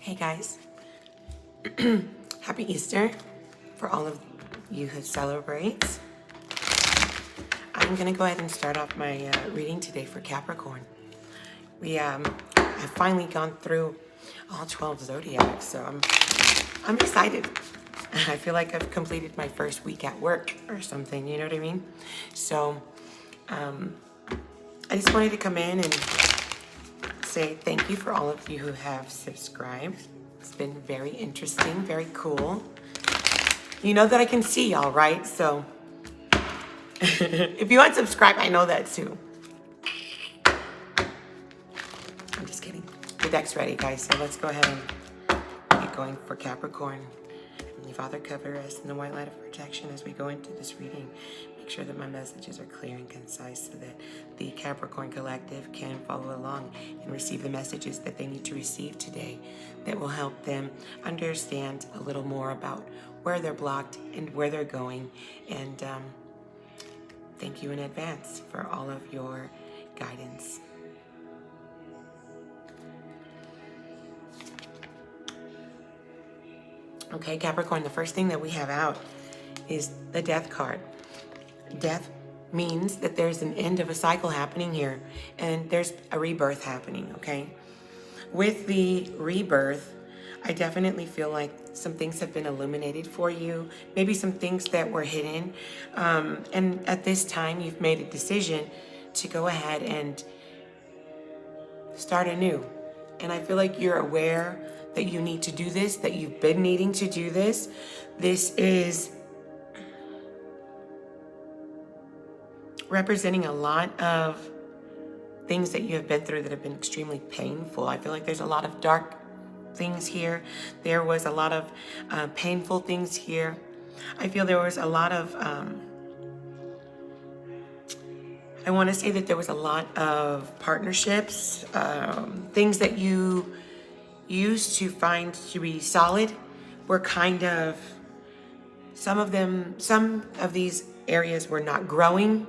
Hey guys, happy Easter for all of you who celebrate. I'm gonna go ahead and start off my reading today for Capricorn. I've finally gone through all 12 zodiacs, so I'm excited. I feel like I've completed my first week at work or something, you know what I mean? So I just wanted to come in and say thank you for all of you who have subscribed. It's been very interesting, very cool. You know that I can see y'all, right? So if you unsubscribe, I know that too. I'm just kidding. The deck's ready, guys, so let's go ahead and get going for Capricorn. Heavenly Father, cover us in the white light of protection as we go into this reading. Make sure that my messages are clear and concise so that the Capricorn Collective can follow along and receive the messages that they need to receive today that will help them understand a little more about where they're blocked and where they're going. And thank you in advance for all of your guidance. Okay, Capricorn, the first thing that we have out is the Death card. Death means that there's an end of a cycle happening here, and there's a rebirth happening, okay? With the rebirth, I definitely feel like some things have been illuminated for you, maybe some things that were hidden, and at this time, you've made a decision to go ahead and start anew. And I feel like you're aware that you need to do this, that you've been needing to do this. This is representing a lot of things that you have been through that have been extremely painful. I feel like there's a lot of dark things here. There was a lot of painful things here. I feel there was a lot of, I want to say that there was a lot of partnerships, things that you used to find to be solid were kind of, some of these areas were not growing.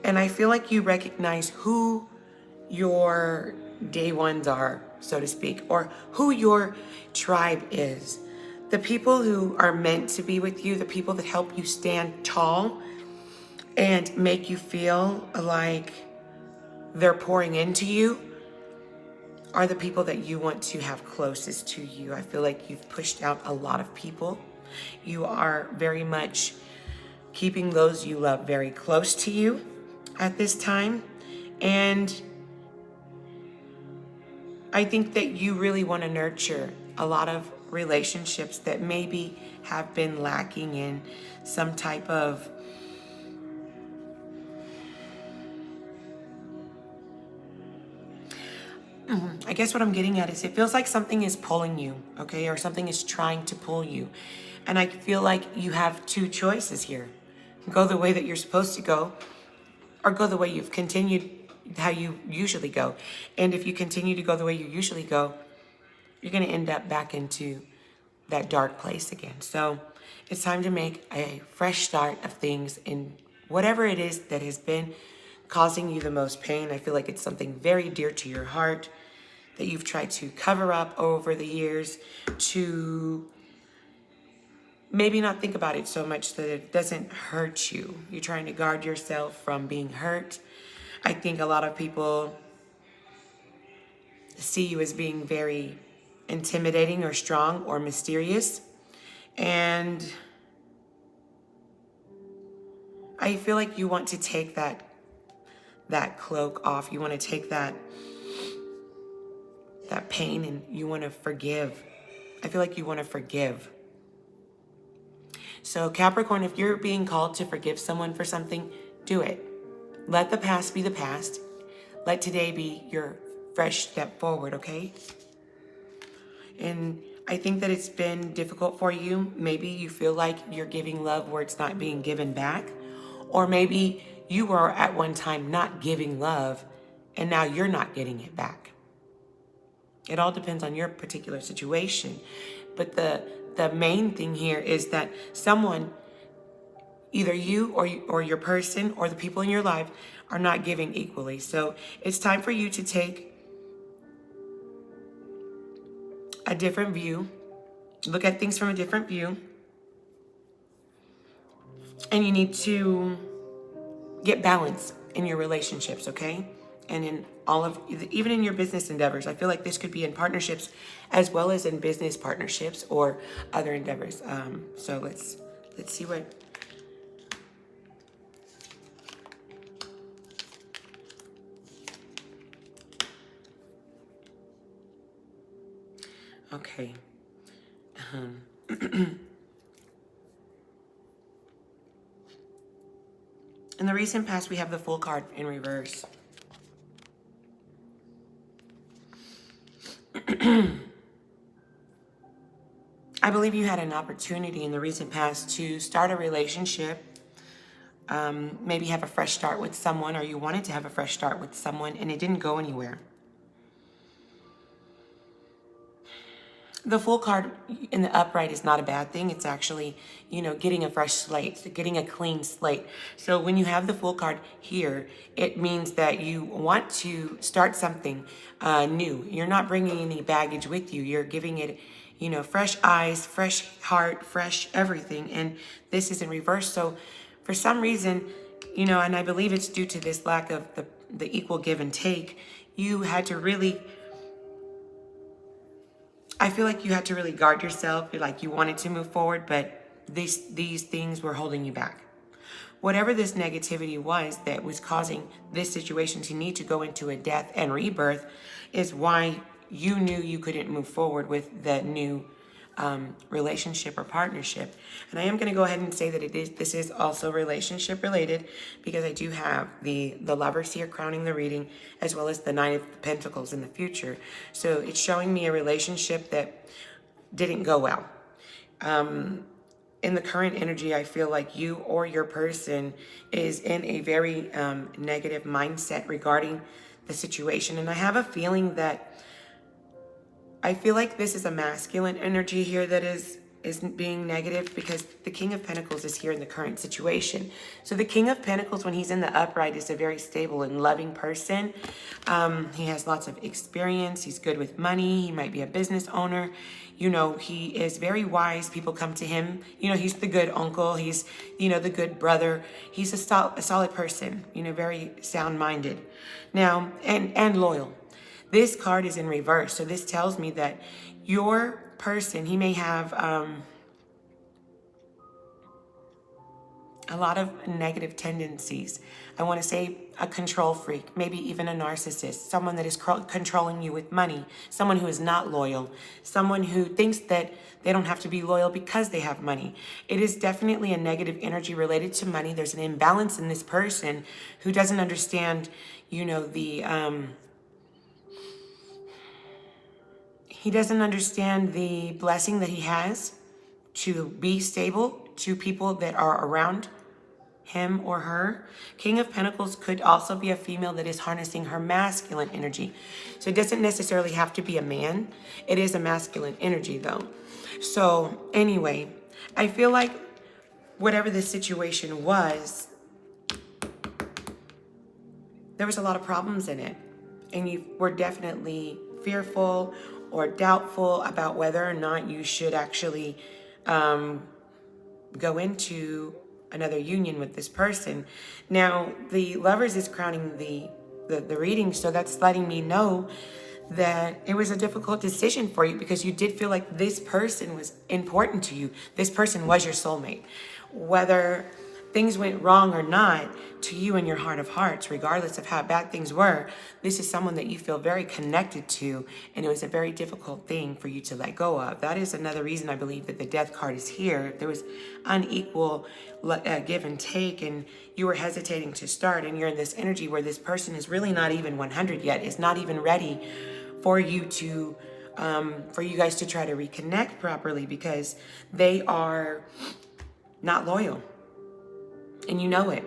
And I feel like you recognize who your day ones are, so to speak, or who your tribe is. The people who are meant to be with you, the people that help you stand tall and make you feel like they're pouring into you, are the people that you want to have closest to you. I feel like you've pushed out a lot of people. You are very much keeping those you love very close to you at this time. And I think that you really want to nurture a lot of relationships that maybe have been lacking in some type of I guess what I'm getting at is it feels like something is pulling you, okay? Or something is trying to pull you. And I feel like you have two choices here. Go the way that you're supposed to go, or go the way you've continued, how you usually go. And if you continue to go the way you usually go, you're going to end up back into that dark place again. So it's time to make a fresh start of things in whatever it is that has been causing you the most pain. I feel like it's something very dear to your heart that you've tried to cover up over the years, to maybe not think about it so much that it doesn't hurt you. You're trying to guard yourself from being hurt. I think a lot of people see you as being very intimidating or strong or mysterious. And I feel like you want to take that cloak off. You want to take that pain, and you want to forgive. I feel like you want to forgive. So Capricorn, if you're being called to forgive someone for something, do it. Let the past be the past. Let today be your fresh step forward, okay? And I think that it's been difficult for you. Maybe you feel like you're giving love where it's not being given back. Or maybe you were at one time not giving love, and now you're not getting it back. It all depends on your particular situation. But the main thing here is that someone, either you or your person or the people in your life, are not giving equally. So it's time for you to take a a different view. Look at things from a different view. And you need to get balance in your relationships, okay? And in all of, even in your business endeavors. I feel like this could be in partnerships as well as in business partnerships or other endeavors. So let's see what. Okay. In the recent past, we have the Fool card in reverse. I believe you had an opportunity in the recent past to start a relationship, maybe have a fresh start with someone, or you wanted to have a fresh start with someone and it didn't go anywhere. The Fool card in the upright is not a bad thing. It's actually, getting a fresh slate, getting a clean slate. So when you have the Fool card here, it means that you want to start something new. You're not bringing any baggage with you. You're giving it, fresh eyes, fresh heart, fresh everything. And this is in reverse. So for some reason, and I believe it's due to this lack of the equal give and take, you had to really, I feel like you had to really guard yourself. Like you wanted to move forward, but these things were holding you back. Whatever this negativity was that was causing this situation to need to go into a death and rebirth is why you knew you couldn't move forward with the new relationship or partnership. And I am going to go ahead and say that this is also relationship related, because I do have the Lovers here crowning the reading, as well as the Nine of Pentacles in the future. So it's showing me a relationship that didn't go well. In the current energy, I feel like you or your person is in a very negative mindset regarding the situation. And I have a feeling that I feel like this is a masculine energy here that is being negative, because the King of Pentacles is here in the current situation. So the King of Pentacles, when he's in the upright, is a very stable and loving person. He has lots of experience. He's good with money. He might be a business owner. He is very wise. People come to him. He's the good uncle. He's, the good brother. He's a solid person, very sound-minded. Now, and loyal. This card is in reverse, so this tells me that your person, he may have a lot of negative tendencies. I want to say a control freak, maybe even a narcissist, someone that is controlling you with money, someone who is not loyal, someone who thinks that they don't have to be loyal because they have money. It is definitely a negative energy related to money. There's an imbalance in this person who doesn't understand, he doesn't understand the blessing that he has to be stable to people that are around him or her. King of Pentacles could also be a female that is harnessing her masculine energy. So it doesn't necessarily have to be a man. It is a masculine energy though. So anyway, I feel like whatever the situation was, there was a lot of problems in it. And you were definitely fearful or doubtful about whether or not you should actually go into another union with this person. Now, the Lovers is crowning the reading, so that's letting me know that it was a difficult decision for you, because you did feel like this person was important to you. This person was your soulmate. Whether things went wrong or not, to you in your heart of hearts, regardless of how bad things were, this is someone that you feel very connected to, and it was a very difficult thing for you to let go of. That is another reason I believe that the Death card is here. There was unequal give and take, and you were hesitating to start, and you're in this energy where this person is really not even 100 yet, is not even ready for you to for you guys to try to reconnect properly, because they are not loyal. And you know it.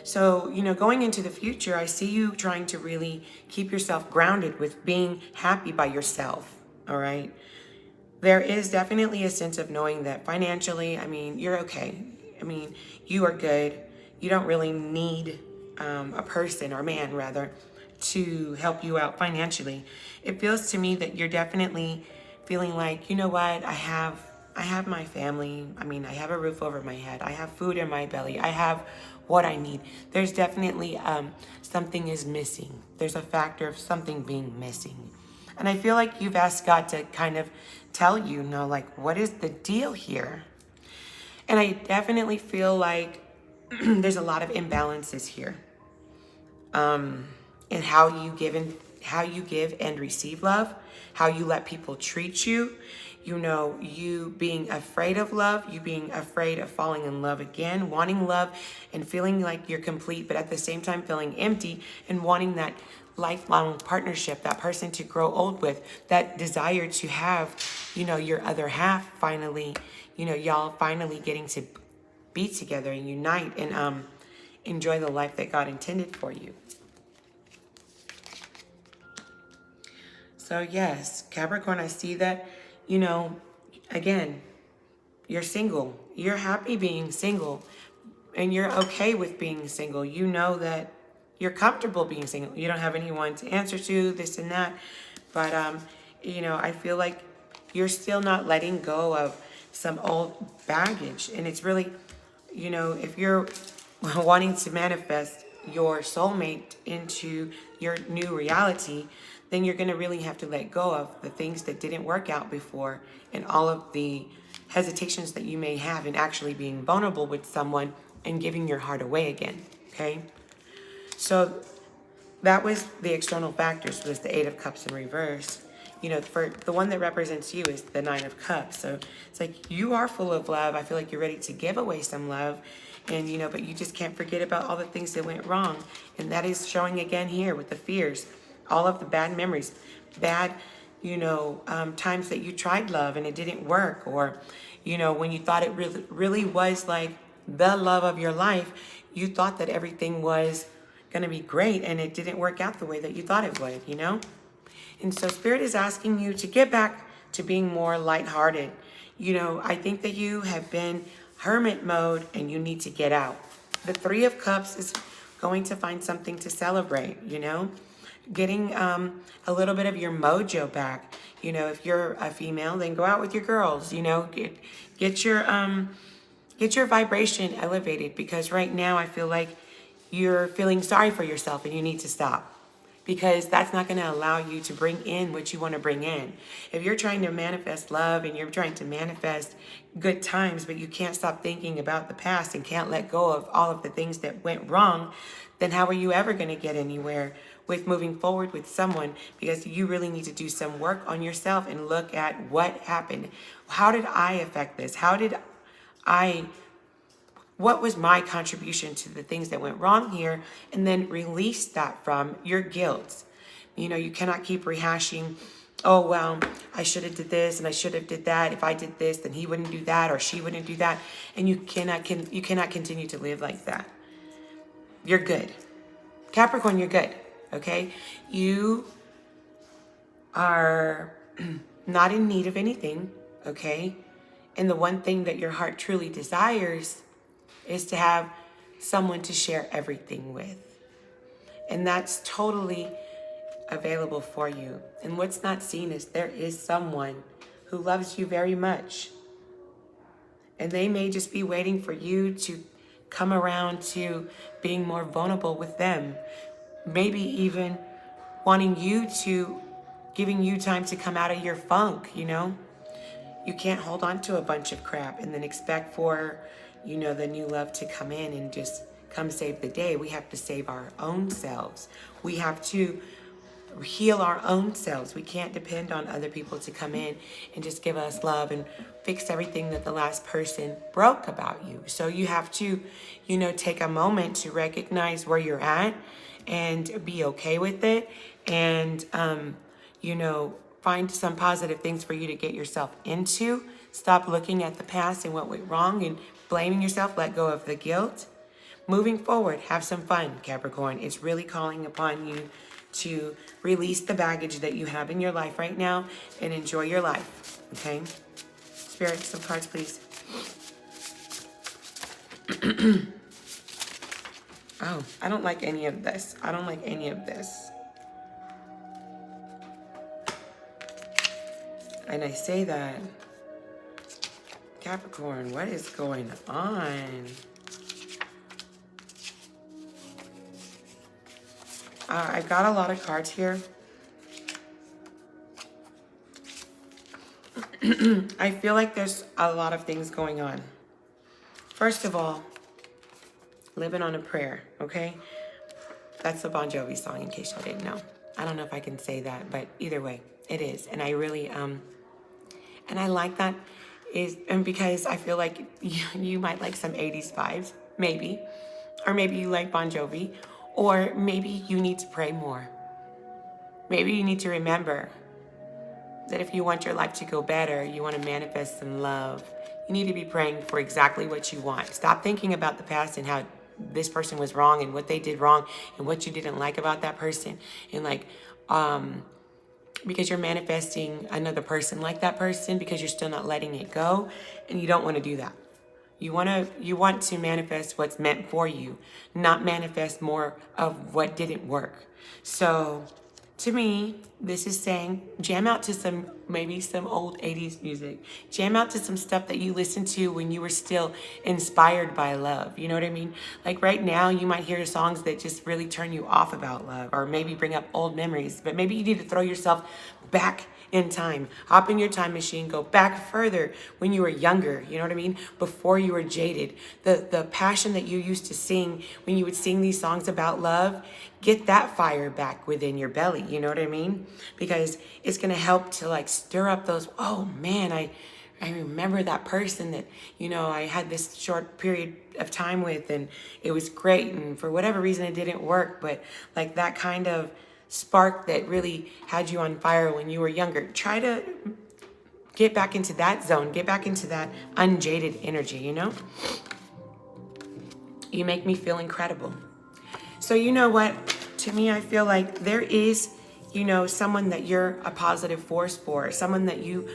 So, going into the future, I see you trying to really keep yourself grounded with being happy by yourself, all right? There is definitely a sense of knowing that financially, you're okay. You are good. You don't really need a person, or man rather, to help you out financially. It feels to me that you're definitely feeling like, you know what, I have my family. I mean, I have a roof over my head. I have food in my belly. I have what I need. There's definitely something is missing. There's a factor of something being missing. And I feel like you've asked God to kind of tell you, like, what is the deal here? And I definitely feel like there's a lot of imbalances here. And how you give and receive love, how you let people treat you, you being afraid of love, you being afraid of falling in love again, wanting love and feeling like you're complete, but at the same time feeling empty and wanting that lifelong partnership, that person to grow old with, that desire to have, your other half finally, y'all finally getting to be together and unite and enjoy the life that God intended for you. So yes, Capricorn, I see that, again, you're single. You're happy being single and you're okay with being single. You know that you're comfortable being single. You don't have anyone to answer to, this and that. But, I feel like you're still not letting go of some old baggage. And it's really, if you're wanting to manifest your soulmate into your new reality, then you're going to really have to let go of the things that didn't work out before and all of the hesitations that you may have in actually being vulnerable with someone and giving your heart away again, okay? So that was the external factors, was the Eight of Cups in reverse. For the one that represents you is the Nine of Cups. So it's like you are full of love. I feel like you're ready to give away some love. And, but you just can't forget about all the things that went wrong. And that is showing again here with the fears, all of the bad memories, bad, times that you tried love and it didn't work. Or, when you thought it really was like the love of your life, you thought that everything was going to be great and it didn't work out the way that you thought it would, And so Spirit is asking you to get back to being more lighthearted. I think that you have been hermit mode and you need to get out. The Three of Cups is going to find something to celebrate, getting a little bit of your mojo back. If you're a female, then go out with your girls, get your vibration elevated, because right now I feel like you're feeling sorry for yourself and you need to stop, because that's not going to allow you to bring in what you want to bring in. If you're trying to manifest love and you're trying to manifest good times, but you can't stop thinking about the past and can't let go of all of the things that went wrong, then how are you ever going to get anywhere with moving forward with someone? Because you really need to do some work on yourself and look at what happened. How did I affect this? What was my contribution to the things that went wrong here? And then release that from your guilt. You cannot keep rehashing, oh, well, I should have did this and I should have did that. If I did this, then he wouldn't do that or she wouldn't do that. And you cannot continue to live like that. You're good. Capricorn, you're good, okay? You are not in need of anything, okay? And the one thing that your heart truly desires is to have someone to share everything with. And that's totally available for you. And what's not seen is there is someone who loves you very much. And they may just be waiting for you to come around to being more vulnerable with them. Maybe even wanting you to, giving you time to come out of your funk, You can't hold on to a bunch of crap and then expect for the new love to come in and just come save the day. We have to save our own selves. We have to heal our own selves. We can't depend on other people to come in and just give us love and fix everything that the last person broke about you. So you have to, take a moment to recognize where you're at and be okay with it. And, find some positive things for you to get yourself into. Stop looking at the past and what went wrong and blaming yourself. Let go of the guilt. Moving forward, have some fun, Capricorn. It's really calling upon you to release the baggage that you have in your life right now and enjoy your life, okay? Spirit, some cards, please. Oh, I don't like any of this. I don't like any of this. And I say that, Capricorn, what is going on? I've got a lot of cards here. I feel like there's a lot of things going on. First of all, living on a prayer, okay? That's the Bon Jovi song, in case y'all didn't know. I don't know if I can say that, but either way, it is. And I really, and I like that, and because I feel like you might like some 80s vibes, maybe. Or maybe you like Bon Jovi. Or maybe you need to pray more. Maybe you need to remember that if you want your life to go better, you want to manifest some love, you need to be praying for exactly what you want. Stop thinking about the past and how this person was wrong and what they did wrong and what you didn't like about that person. And like, because you're manifesting another person like that person because you're still not letting it go, and you don't want to do that. You want to manifest what's meant for you, not manifest more of what didn't work. So to me, this is saying jam out to maybe some old 80s music. Jam out to some stuff that you listened to when you were still inspired by love. You know what I mean? Like right now, you might hear songs that just really turn you off about love, or maybe bring up old memories. But maybe you need to throw yourself back in time. Hop in your time machine, go back further when you were younger, you know what I mean? Before you were jaded. The passion that you used to sing when you would sing these songs about love, get that fire back within your belly, you know what I mean? Because it's gonna help to like stir up those, oh man, I remember that person that, you know, I had this short period of time with and it was great, and for whatever reason it didn't work, but like that kind of spark that really had you on fire when you were younger. Try to get back into that zone, get back into that unjaded energy, you know? You make me feel incredible. So you know what? To me, I feel like there is, you know, someone that you're a positive force for, someone that you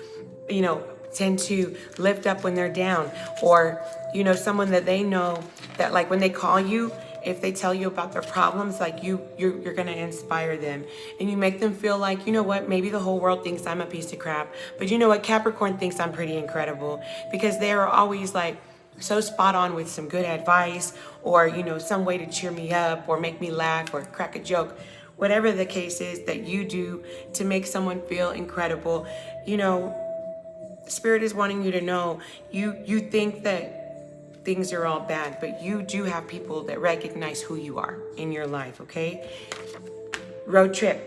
know, tend to lift up when they're down, or, you know, someone that they know that like when they call you, if they tell you about their problems, like you're gonna inspire them, and you make them feel like, you know what, maybe the whole world thinks I'm a piece of crap, but you know what, Capricorn thinks I'm pretty incredible, because they are always like so spot on with some good advice, or, you know, some way to cheer me up or make me laugh or crack a joke. Whatever the case is that you do to make someone feel incredible, you know, Spirit is wanting you to know, you think that things are all bad, but you do have people that recognize who you are in your life, okay? Road trip,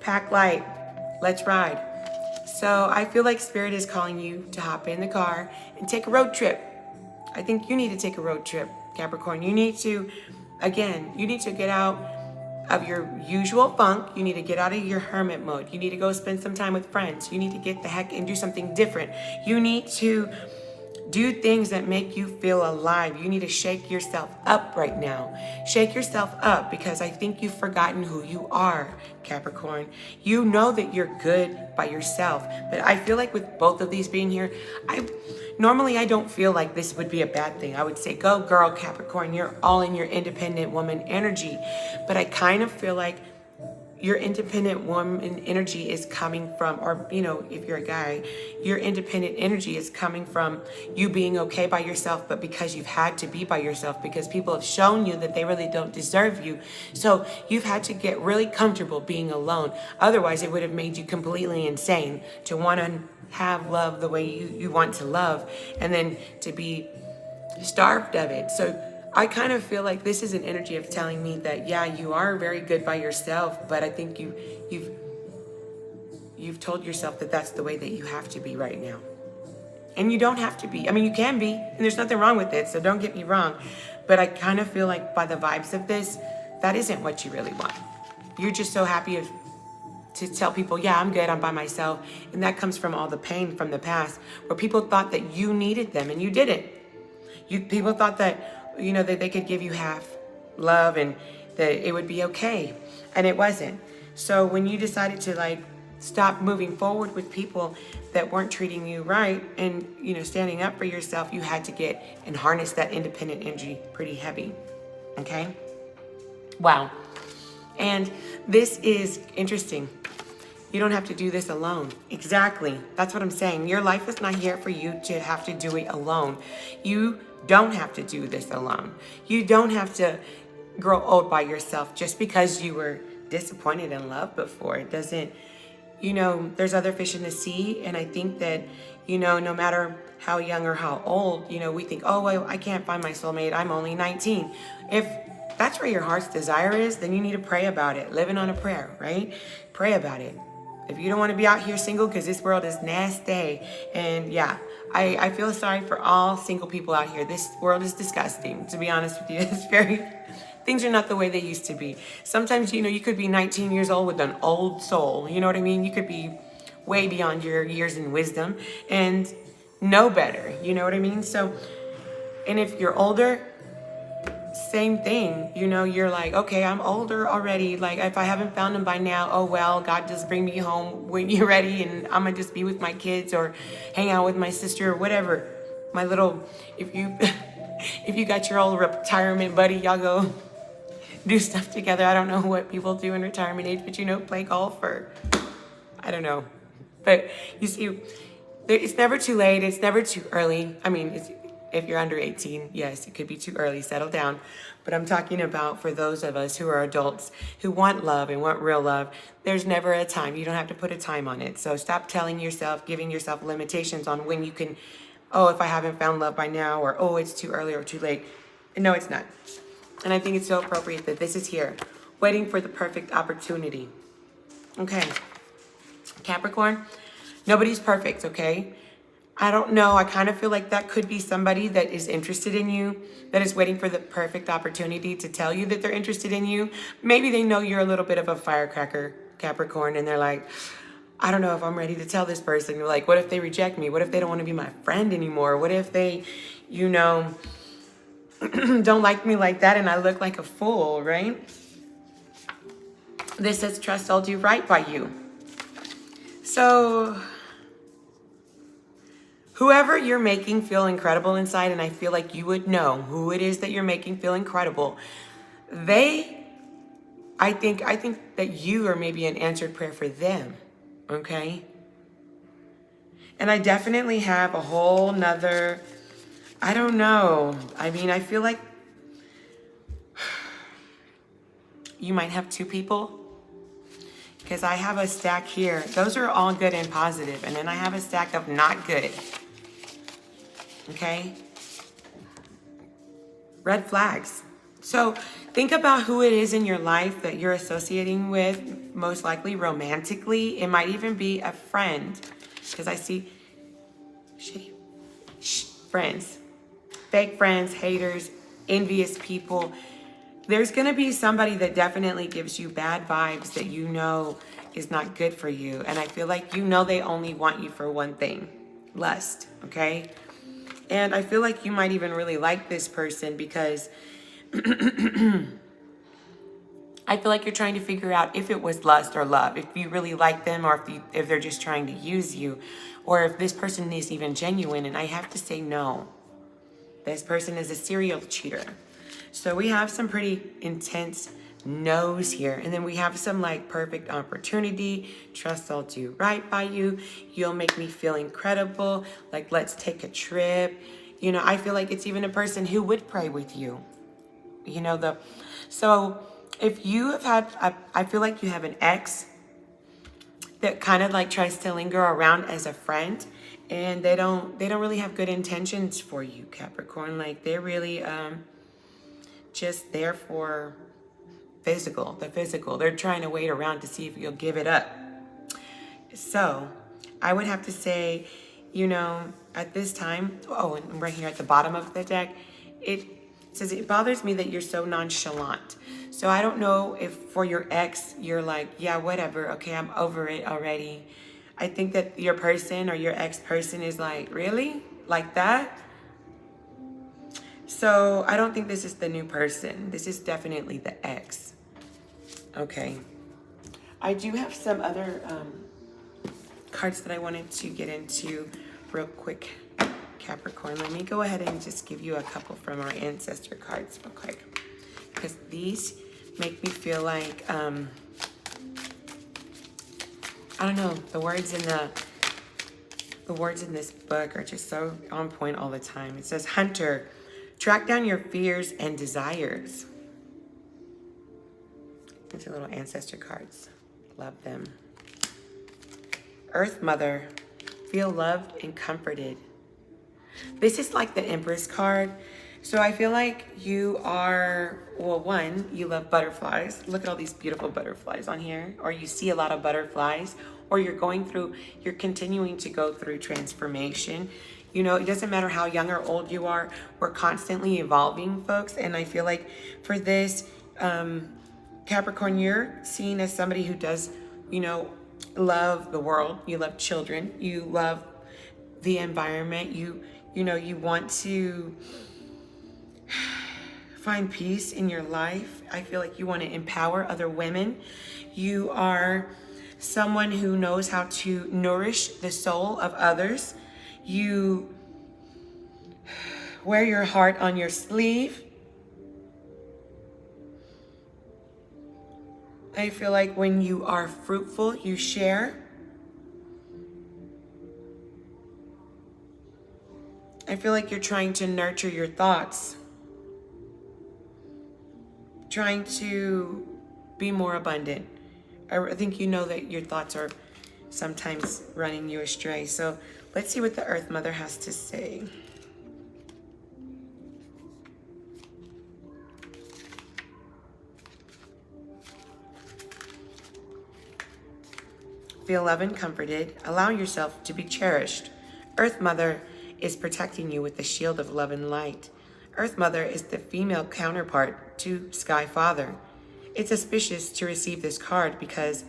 pack light, let's ride. So I feel like Spirit is calling you to hop in the car and take a road trip. I think you need to take a road trip, Capricorn. You need to, again, you need to get out of your usual funk. You need to get out of your hermit mode. You need to go spend some time with friends. You need to get the heck and do something different. You need to do things that make you feel alive. You need to shake yourself up right now. Shake yourself up, because I think you've forgotten who you are, Capricorn. You know that you're good by yourself, but I feel like with both of these being here, normally I don't feel like this would be a bad thing. I would say, go girl, Capricorn, you're all in your independent woman energy. But I kind of feel like your independent woman energy is coming from, or, you know, if you're a guy, your independent energy is coming from you being okay by yourself, but because you've had to be by yourself, because people have shown you that they really don't deserve you. So you've had to get really comfortable being alone. Otherwise, it would have made you completely insane to want to have love the way you want to love, and then to be starved of it. So I kind of feel like this is an energy of telling me that, yeah, you are very good by yourself, but I think you've told yourself that that's the way that you have to be right now. And you don't have to be. I mean, you can be, and there's nothing wrong with it, so don't get me wrong. But I kind of feel like by the vibes of this, that isn't what you really want. You're just so happy to tell people, yeah, I'm good, I'm by myself. And that comes from all the pain from the past, where people thought that you needed them and you didn't. People thought that, you know, that they could give you half love and that it would be okay, and it wasn't. So when you decided to like stop moving forward with people that weren't treating you right, and, you know, standing up for yourself, you had to get and harness that independent energy pretty heavy. Okay? Wow. And this is interesting. You don't have to do this alone. Exactly. That's what I'm saying. Your life is not here for you to have to do it alone. You don't have to do this alone. You don't have to grow old by yourself just because you were disappointed in love before. It doesn't, there's other fish in the sea. And I think that, no matter how young or how old, we think, oh, well, I can't find my soulmate. I'm only 19. If that's where your heart's desire is, then you need to pray about it. Living on a prayer, right? Pray about it. If you don't want to be out here single, because this world is nasty. And yeah, I feel sorry for all single people out here. This world is disgusting, to be honest with you. It's things are not the way they used to be. Sometimes, you could be 19 years old with an old soul. You know what I mean? You could be way beyond your years in wisdom and know better. You know what I mean? So, and if you're older, same thing. You're like, okay, I'm older already. Like, if I haven't found him by now, oh well, God, just bring me home when you're ready, and I'm gonna just be with my kids or hang out with my sister or whatever. My little, if you if you got your old retirement buddy, y'all go do stuff together. I don't know what people do in retirement age, but play golf or I don't know. But you see, it's never too late. It's never too early. I mean, if you're under 18, yes, it could be too early. Settle down. But I'm talking about for those of us who are adults who want love and want real love, there's never a time. You don't have to put a time on it. So stop telling yourself, giving yourself limitations on when you can, oh, if I haven't found love by now, or oh, it's too early or too late. No, it's not. And I think it's so appropriate that this is here, waiting for the perfect opportunity. Okay. Capricorn, nobody's perfect, okay? I don't know. I kind of feel like that could be somebody that is interested in you, that is waiting for the perfect opportunity to tell you that they're interested in you. Maybe they know you're a little bit of a firecracker, Capricorn, and they're like, I don't know if I'm ready to tell this person. You're like, what if they reject me? What if they don't want to be my friend anymore? What if they, don't like me like that and I look like a fool, right? This says, trust I'll do right by you. So whoever you're making feel incredible inside, and I feel like you would know who it is that you're making feel incredible, I think that you are maybe an answered prayer for them, okay? And I definitely have a whole nother, I don't know. I mean, I feel like you might have two people, because I have a stack here. Those are all good and positive, and then I have a stack of not good. Okay? Red flags. So think about who it is in your life that you're associating with, most likely romantically. It might even be a friend, because I see friends, fake friends, haters, envious people. There's going to be somebody that definitely gives you bad vibes that is not good for you. And I feel like they only want you for one thing, lust, okay? And I feel like you might even really like this person because I feel like you're trying to figure out if it was lust or love, if you really like them, or if they're just trying to use you, or if this person is even genuine. And I have to say no. This person is a serial cheater. So we have some pretty intense no's here. And then we have some like perfect opportunity. Trust I'll do right by you. You'll make me feel incredible. Like, let's take a trip. I feel like it's even a person who would pray with you. So if you have had, I feel like you have an ex that kind of like tries to linger around as a friend, and they don't really have good intentions for you, Capricorn. Like, they're really just there for the physical. They're trying to wait around to see if you'll give it up. So I would have to say, at this time, oh, and right here at the bottom of the deck, it says, it bothers me that you're so nonchalant. So I don't know if for your ex, you're like, yeah, whatever. Okay, I'm over it already. I think that your person or your ex-person is like, really? Like that? So I don't think this is the new person. This is definitely the ex. Okay. I do have some other cards that I wanted to get into real quick, Capricorn. Let me go ahead and just give you a couple from our ancestor cards real quick, because these make me feel like, I I don't know, the words in this book are just so on point all the time. It says, Hunter, track down your fears and desires. These are little ancestor cards. Love them. Earth Mother, feel loved and comforted. This is like the Empress card. So I feel like you are, well, one, you love butterflies. Look at all these beautiful butterflies on here. Or you see a lot of butterflies. Or you're continuing to go through transformation. You know, it doesn't matter how young or old you are. We're constantly evolving, folks. And I feel like for this, Capricorn, you're seen as somebody who does, you know, love the world. You love children. You love the environment. You know, you want to find peace in your life. I feel like you want to empower other women. You are someone who knows how to nourish the soul of others. You wear your heart on your sleeve. I feel like when you are fruitful, you share. I feel like you're trying to nurture your thoughts, trying to be more abundant. I think you know that your thoughts are sometimes running you astray. So let's see what the Earth Mother has to say. Feel loved and comforted. Allow yourself to be cherished. Earth Mother is protecting you with the shield of love and light. Earth Mother is the female counterpart to Sky Father. It's auspicious to receive this card because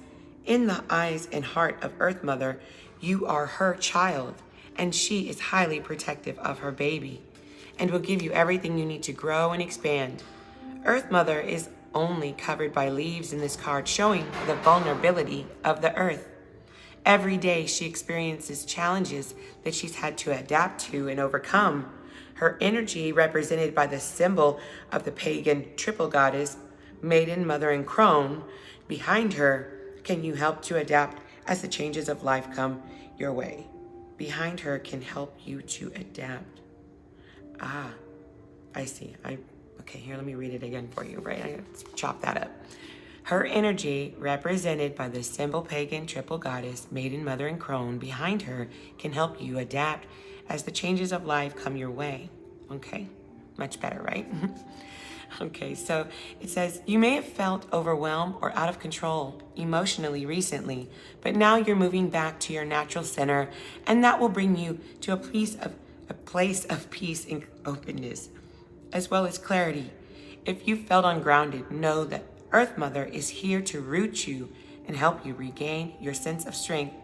in the eyes and heart of Earth Mother, you are her child, and she is highly protective of her baby and will give you everything you need to grow and expand. Earth Mother is only covered by leaves in this card, showing the vulnerability of the earth. Every day she experiences challenges that she's had to adapt to and overcome. Her energy, represented by the symbol of the pagan triple goddess, Maiden, Mother, and Crone, behind her, can you help to adapt as the changes of life come your way. Behind her can help you to adapt. Ah, I see. Okay, here, let me read it again for you, right? I gotta chop that up. Her energy, represented by the symbol pagan triple goddess, Maiden, Mother, and Crone, behind her can help you adapt as the changes of life come your way. Okay, much better, right? Okay, so it says, you may have felt overwhelmed or out of control emotionally recently, but now you're moving back to your natural center, and that will bring you to a place of peace and openness, as well as clarity. If you felt ungrounded, know that Earth Mother is here to root you and help you regain your sense of strength.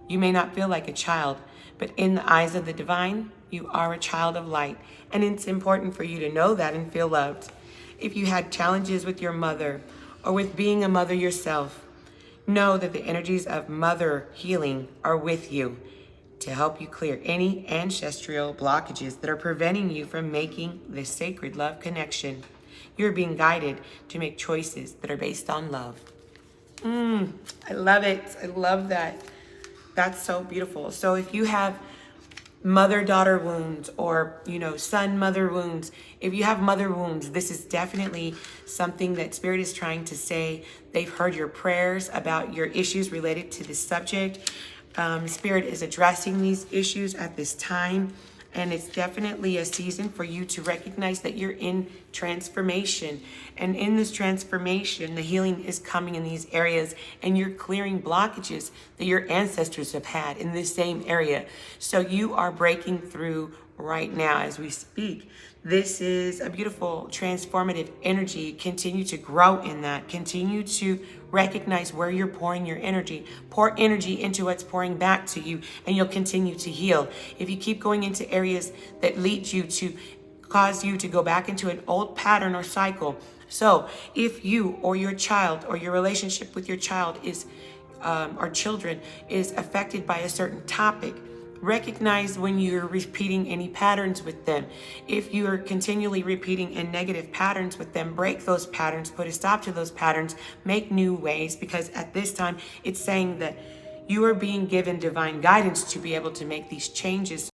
You may not feel like a child, but in the eyes of the divine, you are a child of light, and it's important for you to know that and feel loved. If you had challenges with your mother or with being a mother yourself, know that the energies of mother healing are with you to help you clear any ancestral blockages that are preventing you from making this sacred love connection. You're being guided to make choices that are based on love. I love it. I love that. That's so beautiful. So if you have mother-daughter wounds or, son-mother wounds, if you have mother wounds, this is definitely something that Spirit is trying to say. They've heard your prayers about your issues related to this subject. Spirit is addressing these issues at this time. And it's definitely a season for you to recognize that you're in transformation. And in this transformation, the healing is coming in these areas, and you're clearing blockages that your ancestors have had in this same area. So you are breaking through right now as we speak. This is a beautiful transformative energy. Continue to grow in that. Continue to recognize where you're pouring your energy. Pour energy into what's pouring back to you, and you'll continue to heal. If you keep going into areas that lead you to cause you to go back into an old pattern or cycle. So if you or your child or your relationship with your child is or children is affected by a certain topic, recognize when you're repeating any patterns with them. If you are continually repeating in negative patterns with them, break those patterns, put a stop to those patterns, make new ways, because at this time it's saying that You are being given divine guidance to be able to make these changes